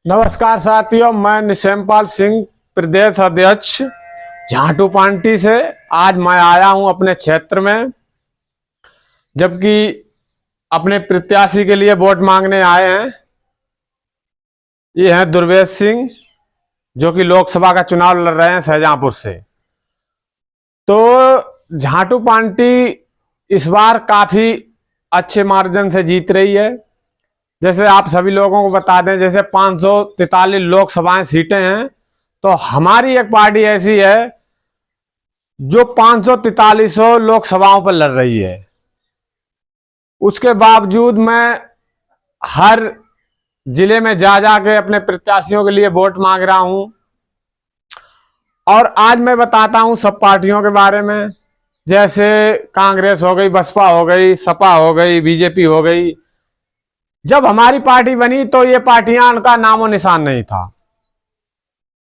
नमस्कार साथियों, मैं निशेमपाल सिंह, प्रदेश अध्यक्ष झाटू पार्टी से। आज मैं आया हूं अपने क्षेत्र में, जबकि अपने प्रत्याशी के लिए वोट मांगने आए हैं। ये हैं दुर्वेश सिंह, जो कि लोकसभा का चुनाव लड़ रहे हैं शाहजहांपुर से। तो झाटू पार्टी इस बार काफी अच्छे मार्जिन से जीत रही है। जैसे आप सभी लोगों को बता दें, जैसे 543 लोकसभाएं सीटें हैं, तो हमारी एक पार्टी ऐसी है जो 543 लोकसभाओं पर लड़ रही है। उसके बावजूद मैं हर जिले में जा के अपने प्रत्याशियों के लिए वोट मांग रहा हूं। और आज मैं बताता हूं सब पार्टियों के बारे में, जैसे कांग्रेस हो गई, बसपा हो गई, सपा हो गई, बीजेपी हो गई। जब हमारी पार्टी बनी तो ये पार्टियां का नामो निशान नहीं था।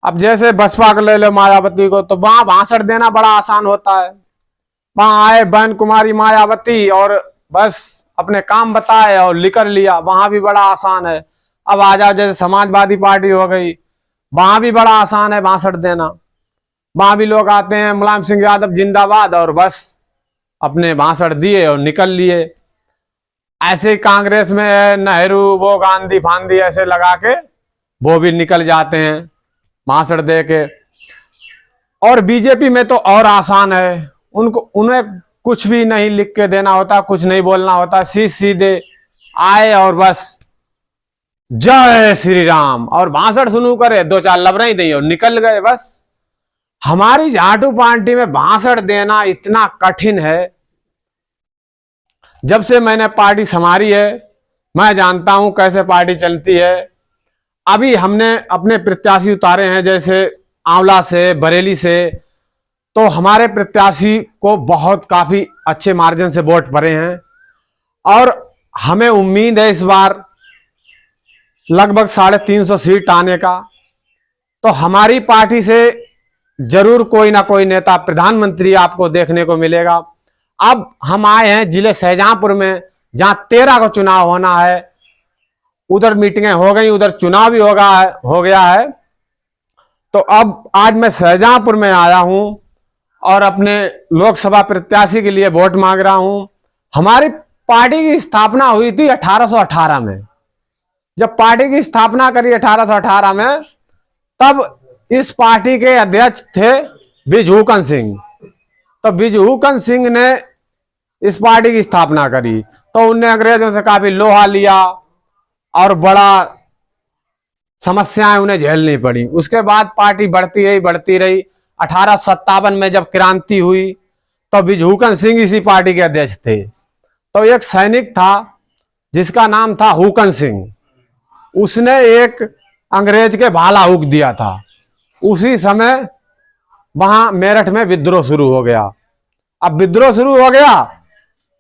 अब जैसे बसपा को ले लो, मायावती को, तो वहां भाषण देना बड़ा आसान होता है। वहां आए बहन कुमारी मायावती और बस अपने काम बताए और लिकर लिया, वहां भी बड़ा आसान है। अब आ जाओ, जैसे समाजवादी पार्टी हो गई, वहां भी बड़ा आसान है भाषण देना। वहां भी लोग आते हैं, मुलायम सिंह यादव जिंदाबाद, और बस अपने भाषण दिए और निकल लिए। ऐसे कांग्रेस में है नेहरू, वो गांधी फांदी ऐसे लगा के वो भी निकल जाते हैं भाषण दे के। और बीजेपी में तो और आसान है, उन्हें कुछ भी नहीं लिख के देना होता, कुछ नहीं बोलना होता, सीधे आए और बस जय श्री राम और भाषण शुरू करे, दो चार लबरें दी और निकल गए बस। हमारी झाटू पार्टी में भाषण देना इतना कठिन है। जब से मैंने पार्टी संभाली है, मैं जानता हूं कैसे पार्टी चलती है। अभी हमने अपने प्रत्याशी उतारे हैं, जैसे आंवला से, बरेली से, तो हमारे प्रत्याशी को बहुत काफी अच्छे मार्जिन से वोट पड़े हैं। और हमें उम्मीद है इस बार लगभग 350 सीट आने का। तो हमारी पार्टी से जरूर कोई ना कोई नेता प्रधानमंत्री आपको देखने को मिलेगा। अब हम आए हैं जिले शाहजहांपुर में, जहां 13 को चुनाव होना है। उधर मीटिंगें हो गई, उधर चुनाव भी हो गया है। तो अब आज मैं शाहजहांपुर में आया हूं और अपने लोकसभा प्रत्याशी के लिए वोट मांग रहा हूं। हमारी पार्टी की स्थापना हुई थी 1818 में। जब पार्टी की स्थापना करी 1818 में, तब इस पार्टी के अध्यक्ष थे बिजहूकन सिंह। तो बिजहूकन सिंह ने इस पार्टी की स्थापना करी, तो उनने अंग्रेजों से काफी लोहा लिया और बड़ा समस्याएं उन्हें झेलनी पड़ी। उसके बाद पार्टी बढ़ती रही। 1857 में जब क्रांति हुई, तो बिजहूकन सिंह इसी पार्टी के अध्यक्ष थे। तो एक सैनिक था जिसका नाम था हुकन सिंह, उसने एक अंग्रेज के भाला हुक दिया था। उसी समय वहां मेरठ में विद्रोह शुरू हो गया। अब विद्रोह शुरू हो गया,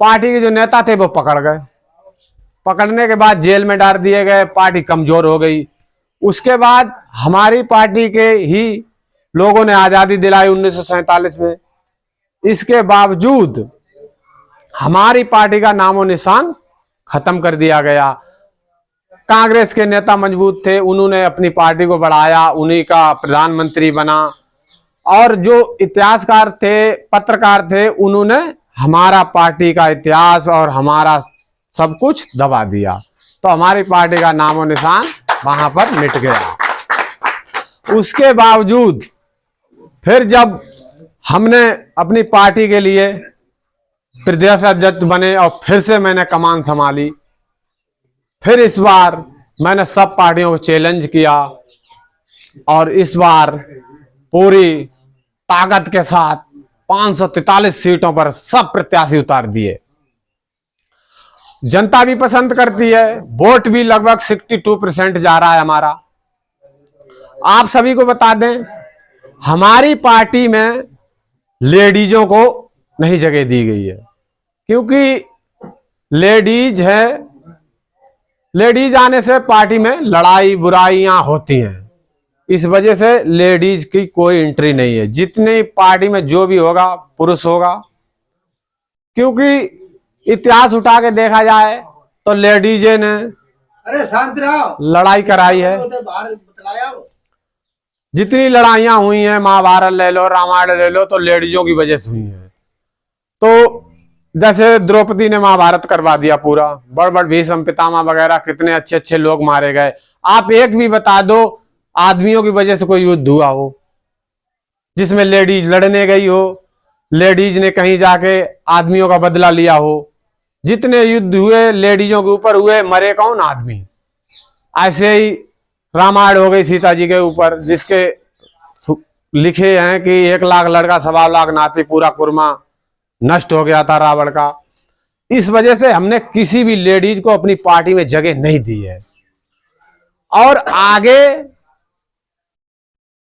पार्टी के जो नेता थे वो पकड़ गए। पकड़ने के बाद जेल में डाल दिए गए, पार्टी कमजोर हो गई। उसके बाद हमारी पार्टी के ही लोगों ने आजादी दिलाई 1947 में। इसके बावजूद हमारी पार्टी का नामो निशान खत्म कर दिया गया। कांग्रेस के नेता मजबूत थे, उन्होंने अपनी पार्टी को बढ़ाया, उन्हीं का प्रधानमंत्री बना। और जो इतिहासकार थे, पत्रकार थे, उन्होंने हमारा पार्टी का इतिहास और हमारा सब कुछ दबा दिया। तो हमारी पार्टी का नामो निशान वहां पर मिट गया। उसके बावजूद फिर जब हमने अपनी पार्टी के लिए प्रदेश अध्यक्ष बने और फिर से मैंने कमान संभाली, फिर इस बार मैंने सब पार्टियों को चैलेंज किया और इस बार पूरी ताकत के साथ 543 सीटों पर सब प्रत्याशी उतार दिए। जनता भी पसंद करती है, वोट भी लगभग 62% जा रहा है हमारा। आप सभी को बता दें, हमारी पार्टी में लेडीजों को नहीं जगह दी गई है, क्योंकि लेडीज है। लेडीज आने से पार्टी में लड़ाई बुराइयां होती हैं, इस वजह से लेडीज की कोई एंट्री नहीं है। जितनी पार्टी में जो भी होगा पुरुष होगा, क्योंकि इतिहास उठा के देखा जाए तो लेडीज ने अरे शांत रहो, लड़ाई कराई है। बाहर बतलाया जितनी लड़ाइयां हुई हैं, महाभारत ले लो, रामायण ले लो, तो लेडीजों की वजह से हुई हैं। तो जैसे द्रौपदी ने महाभारत करवा दिया पूरा, बड़ बड़ भीष्म पितामह वगैरह कितने अच्छे अच्छे लोग मारे गए। आप एक भी बता दो आदमियों की वजह से कोई युद्ध हुआ हो जिसमें लेडीज लड़ने गई हो, लेडीज ने कहीं जाके आदमियों का बदला लिया हो। जितने युद्ध हुए लेडीजों के ऊपर हुए, मरे कौन आदमी। ऐसे ही रामायण हो गई सीता जी के ऊपर, जिसके लिखे हैं कि 1 लाख लड़का 1.25 लाख नाती, पूरा कुर्मा नष्ट हो गया था रावण का। इस वजह से हमने किसी भी लेडीज को अपनी पार्टी में जगह नहीं दी है। और आगे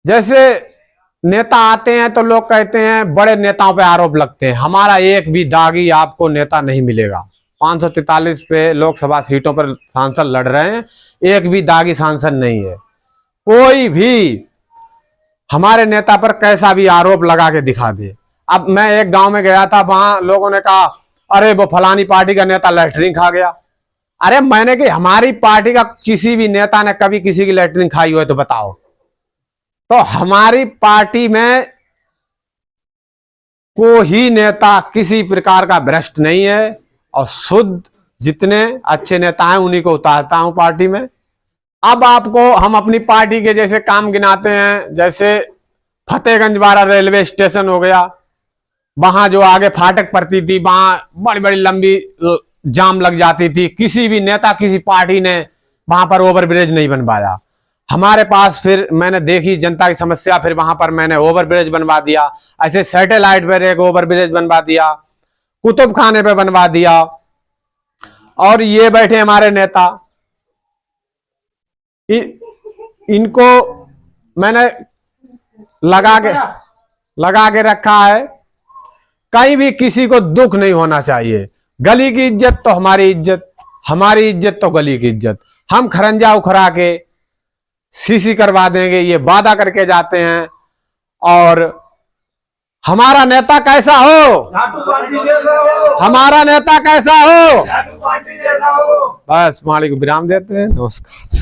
जैसे नेता आते हैं तो लोग कहते हैं बड़े नेताओं पे आरोप लगते हैं। हमारा एक भी दागी आपको नेता नहीं मिलेगा। 543 पे लोकसभा सीटों पर सांसद लड़ रहे हैं, एक भी दागी सांसद नहीं है। कोई भी हमारे नेता पर कैसा भी आरोप लगा के दिखा दे। अब मैं एक गांव में गया था, वहां लोगों ने कहा अरे वो फलानी पार्टी का नेता लैट्रिन खा गया। अरे मैंने कि हमारी पार्टी का किसी भी नेता ने कभी किसी की लैट्रिन खाई हो तो बताओ। तो हमारी पार्टी में कोई नेता किसी प्रकार का भ्रष्ट नहीं है, और शुद्ध जितने अच्छे नेता हैं उन्हीं को उतारता हूं पार्टी में। अब आपको हम अपनी पार्टी के जैसे काम गिनाते हैं, जैसे फतेहगंज वाला रेलवे स्टेशन हो गया, वहां जो आगे फाटक पड़ती थी वहां बड़ी बड़ी लंबी जाम लग जाती थी। किसी भी नेता किसी पार्टी ने वहां पर ओवरब्रिज नहीं बनवाया। हमारे पास फिर मैंने देखी जनता की समस्या, फिर वहां पर मैंने ओवरब्रिज बनवा दिया। ऐसे सैटेलाइट पर एक ओवरब्रिज बनवा दिया, कुतुब खाने पे बनवा दिया। और ये बैठे हमारे नेता, इनको मैंने लगा के रखा है। कहीं भी किसी को दुख नहीं होना चाहिए। गली की इज्जत तो हमारी इज्जत, हमारी इज्जत तो गली की इज्जत। हम खरंजा उखड़ा के सीसी करवा देंगे, ये वादा करके जाते हैं। और हमारा नेता कैसा हो, हमारा नेता कैसा हो, बस मालिक विराम देते हैं। नमस्कार।